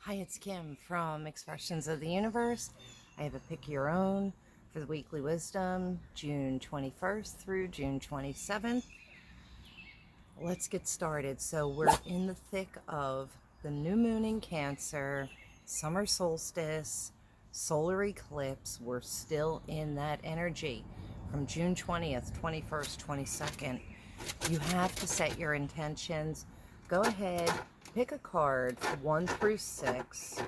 Hi, it's Kim from Expressions of the Universe. I have a pick your own for the weekly wisdom, June 21st through June 27th. Let's get started. So we're in the thick of the new moon in Cancer, summer solstice, solar eclipse. We're still in that energy from June 20th, 21st, 22nd. You have to set your intentions. Go ahead, pick a card 1 through 6.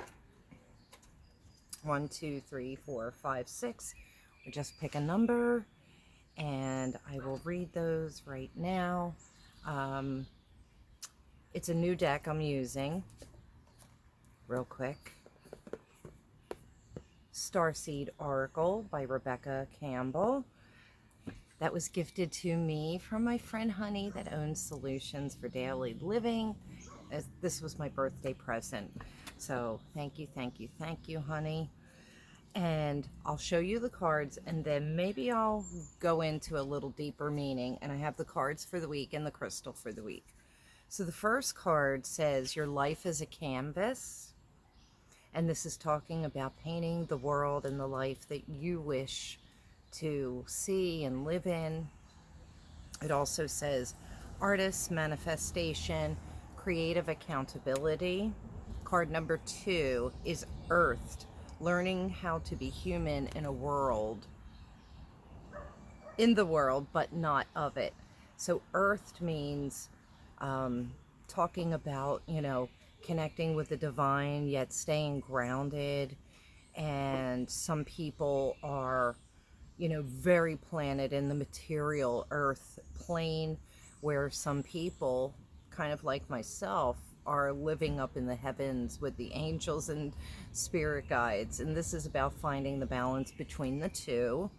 1, 2, 3, 4, 5, 6. Or just pick a number and I will read those right now. It's a new deck I'm using. Real quick. Starseed Oracle by Rebecca Campbell. That was gifted to me from my friend Honey that owns Solutions for Daily Living. This was my birthday present. So thank you, Honey. And I'll show you the cards and then maybe I'll go into a little deeper meaning. And I have the cards for the week and the crystal for the week. So the first card says your life is a canvas. And this is talking about painting the world and the life that you wish to see and live in. It also says artist, manifestation, creative accountability. Card number 2 is earthed, learning how to be human in the world, but not of it. So earthed means talking about, connecting with the divine, yet staying grounded. And some people are, very planted in the material earth plane, where some people, kind of like myself, are living up in the heavens with the angels and spirit guides. And this is about finding the balance between the two.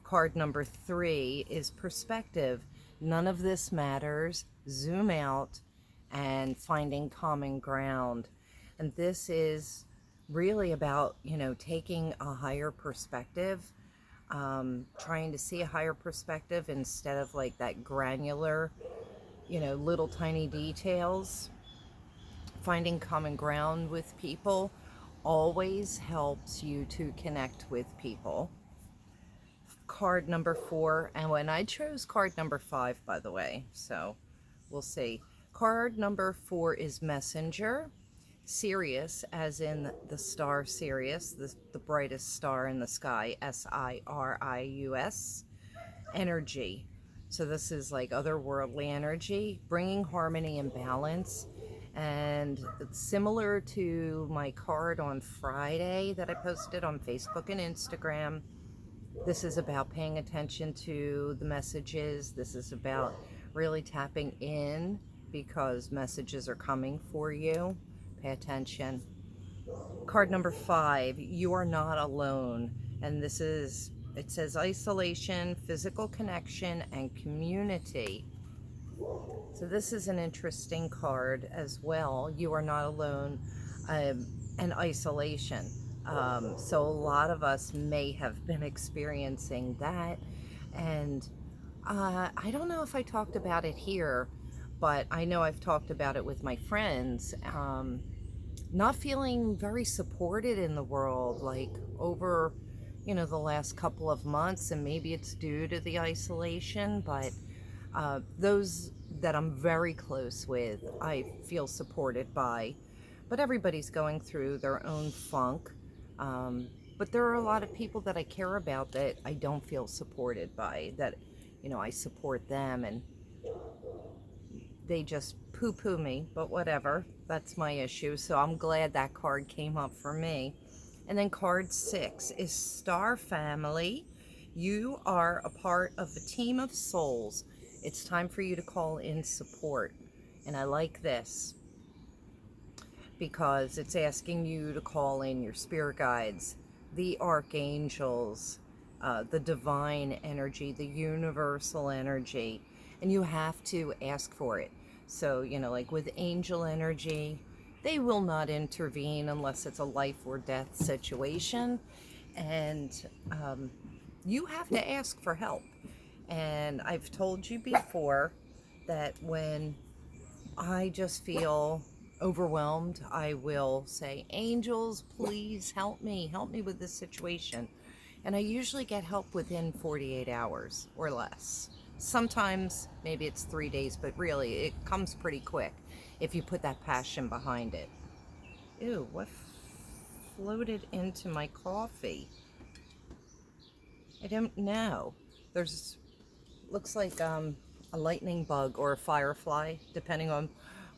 Card number 3 is perspective. None of this matters. Zoom out and finding common ground. And this is really about, taking a higher perspective, trying to see a higher perspective instead of like that granular, little tiny details. Finding common ground with people always helps you to connect with people. Card number 4, and when I chose card number 5, by the way, so we'll see. Card number 4 is messenger. Sirius, as in the star Sirius, the brightest star in the sky, Sirius, energy. So this is like otherworldly energy, bringing harmony and balance. And it's similar to my card on Friday that I posted on Facebook and Instagram. This is about paying attention to the messages. This is about really tapping in because messages are coming for you. Pay attention. Card number 5, you are not alone. And this is, it says isolation, physical connection, and community. So this is an interesting card as well. You are not alone, and isolation. So a lot of us may have been experiencing that. And I don't know if I talked about it here, but I know I've talked about it with my friends. Not feeling very supported in the world, like over, the last couple of months, and maybe it's due to the isolation, but those that I'm very close with, I feel supported by. But everybody's going through their own funk. But there are a lot of people that I care about that I don't feel supported by, that, I support them and they just poo-poo me, but whatever. That's my issue. So I'm glad that card came up for me. And then card 6 is Star Family. You are a part of a team of souls. It's time for you to call in support. And I like this because it's asking you to call in your spirit guides, the archangels, the divine energy, the universal energy. And you have to ask for it. So, like with angel energy, they will not intervene unless it's a life or death situation. And you have to ask for help. And I've told you before that when I just feel overwhelmed, I will say, angels, please help me with this situation. And I usually get help within 48 hours or less. Sometimes maybe it's 3 days, but really it comes pretty quick if you put that passion behind it. Ew, what floated into my coffee? I don't know. There's, looks like a lightning bug or a firefly, depending on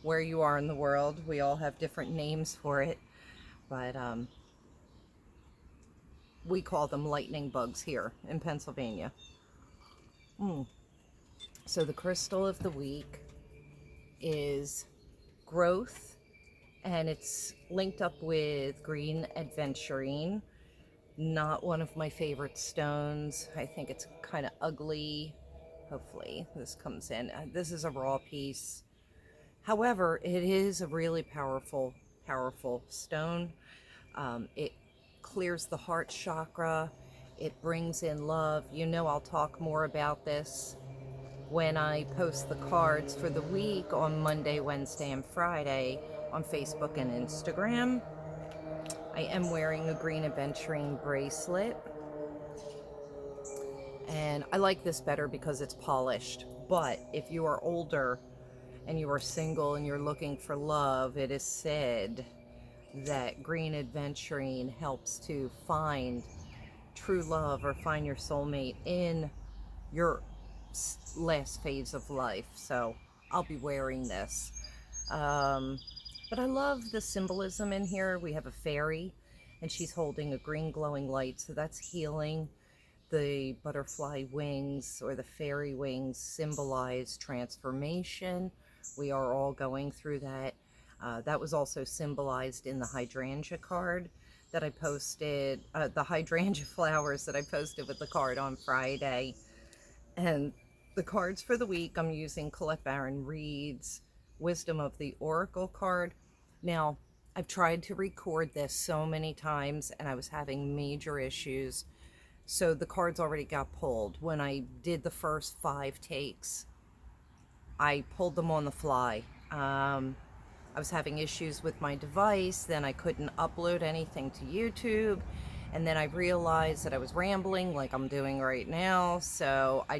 where you are in the world. We all have different names for it, but we call them lightning bugs here in Pennsylvania. So the crystal of the week is growth, and it's linked up with green adventurine. Not one of my favorite stones. I think it's kind of ugly. Hopefully this comes in. This is a raw piece. However, it is a really powerful, powerful stone. It clears the heart chakra. It brings in love. You know, I'll talk more about this when I post the cards for the week on Monday, Wednesday, and Friday on Facebook and Instagram. I am wearing a green aventurine bracelet, and I like this better because it's polished. But if you are older and you are single and you're looking for love, it is said that green aventurine helps to find true love or find your soulmate in your last phase of life. So I'll be wearing this. But I love the symbolism in here. We have a fairy, and she's holding a green glowing light, so that's healing. The butterfly wings or the fairy wings symbolize transformation. We are all going through that. That was also symbolized in the hydrangea card that I posted, the hydrangea flowers that I posted with the card on Friday. And the cards for the week, I'm using Colette Baron Reed's Wisdom of the Oracle card. Now, I've tried to record this so many times and I was having major issues. So the cards already got pulled. When I did the first 5 takes, I pulled them on the fly. I was having issues with my device, then I couldn't upload anything to YouTube, and then I realized that I was rambling like I'm doing right now, so I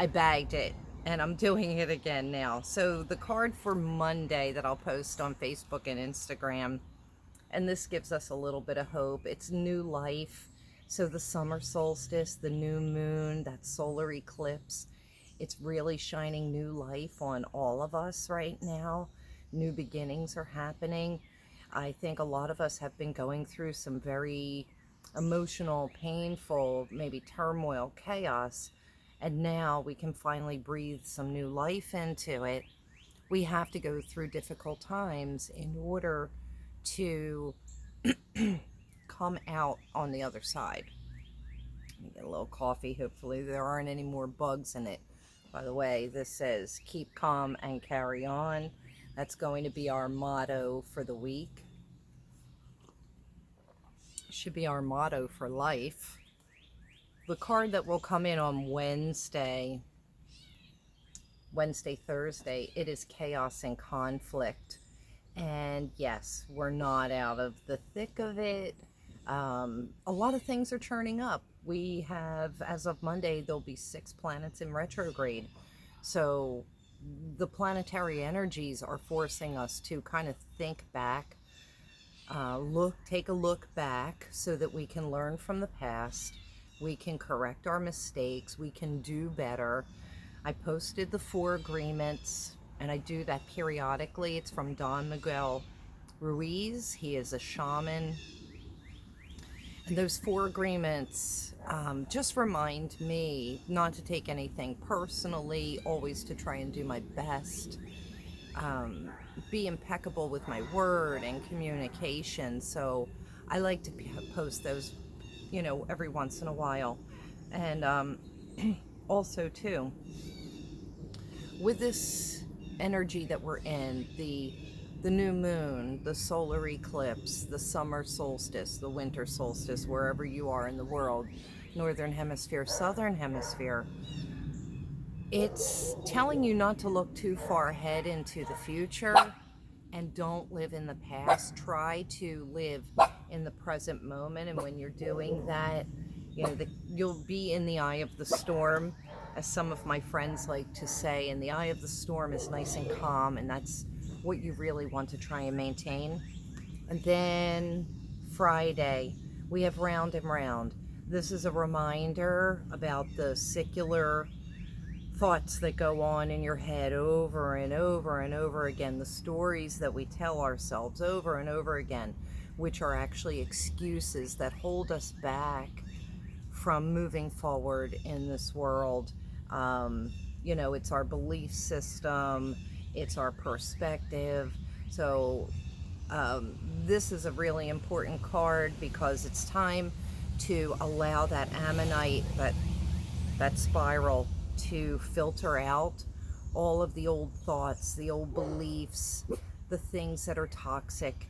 bagged it, and I'm doing it again now. So the card for Monday that I'll post on Facebook and Instagram, and this gives us a little bit of hope, it's new life. So the summer solstice, the new moon, that solar eclipse, it's really shining new life on all of us right now. New beginnings are happening. I think a lot of us have been going through some very emotional, painful, maybe turmoil, chaos, and now we can finally breathe some new life into it. We have to go through difficult times in order to come out on the other side. Let me get a little coffee. Hopefully there aren't any more bugs in it. By the way, this says keep calm and carry on. That's going to be our motto for the week. Should be our motto for life. The card that will come in on Wednesday, Thursday, it is chaos and conflict. And yes, we're not out of the thick of it. A lot of things are turning up. We have, as of Monday, there'll be 6 planets in retrograde. So the planetary energies are forcing us to kind of think back, take a look back so that we can learn from the past. We can correct our mistakes. We can do better. I posted the 4 agreements, and I do that periodically. It's from Don Miguel Ruiz. He is a shaman. And those 4 agreements just remind me not to take anything personally, always to try and do my best, be impeccable with my word and communication. So I like to post those, every once in a while. And also too, with this energy that we're in, the new moon, the solar eclipse, the summer solstice, the winter solstice, wherever you are in the world, northern hemisphere, southern hemisphere, it's telling you not to look too far ahead into the future. and don't live in the past. Try to live in the present moment, and when you're doing that, you know, you'll be in the eye of the storm, as some of my friends like to say, and the eye of the storm is nice and calm, and that's what you really want to try and maintain. And then Friday, we have Round and Round. This is a reminder about the secular thoughts that go on in your head over and over and over again, the stories that we tell ourselves over and over again, which are actually excuses that hold us back from moving forward in this world. You know, it's our belief system, it's our perspective. So this is a really important card because it's time to allow that ammonite, that spiral, to filter out all of the old thoughts, the old beliefs, the things that are toxic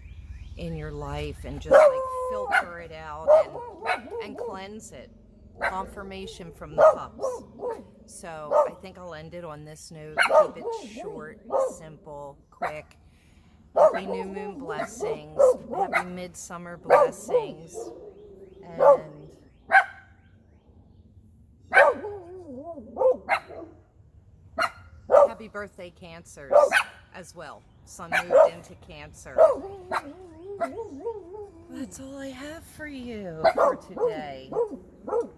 in your life, and just like filter it out and cleanse it. Confirmation from the pups. So I think I'll end it on this note. Keep it short, simple, quick. Happy new moon blessings. Happy midsummer blessings. And happy birthday, Cancers, as well. Sun moved into Cancer. That's all I have for you for today.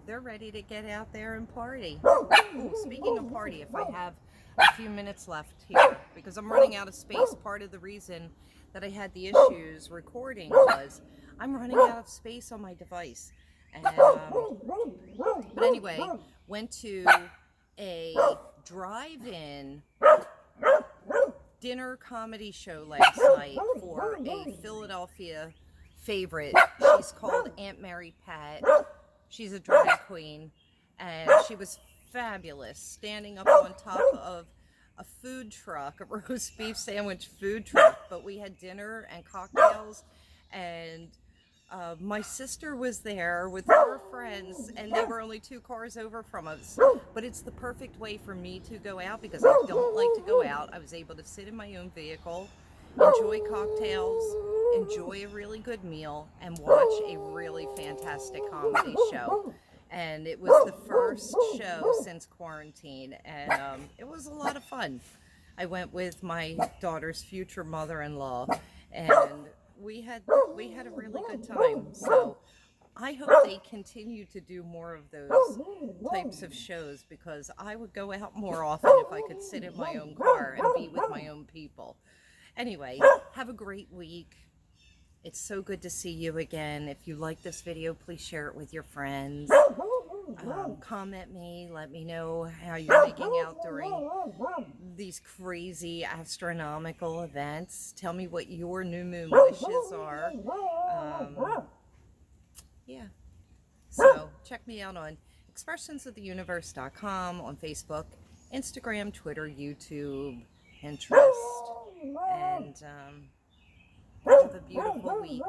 They're ready to get out there and party. Ooh, speaking of party, if I have a few minutes left here, because I'm running out of space. Part of the reason that I had the issues recording was I'm running out of space on my device. And but anyway, went to a drive-in dinner comedy show last night for a Philadelphia favorite. She's called Aunt Mary Pat. She's a drag queen, and she was fabulous, standing up on top of a food truck, a roast beef sandwich food truck. But we had dinner and cocktails, and my sister was there with her friends, and they were only 2 cars over from us. But it's the perfect way for me to go out because I don't like to go out. I was able to sit in my own vehicle, enjoy cocktails, enjoy a really good meal, and watch a really fantastic comedy show. And it was the first show since quarantine, and it was a lot of fun. I went with my daughter's future mother-in-law, and we had a really good time. So I hope they continue to do more of those types of shows, because I would go out more often if I could sit in my own car and be with my own people. Anyway, have a great week. It's so good to see you again. If you like this video, please share it with your friends. Comment me, let me know how you're making out during these crazy astronomical events. Tell me what your new moon wishes are. Yeah. So check me out on expressionsoftheuniverse.com, on Facebook, Instagram, Twitter, YouTube, Pinterest, and have a beautiful week.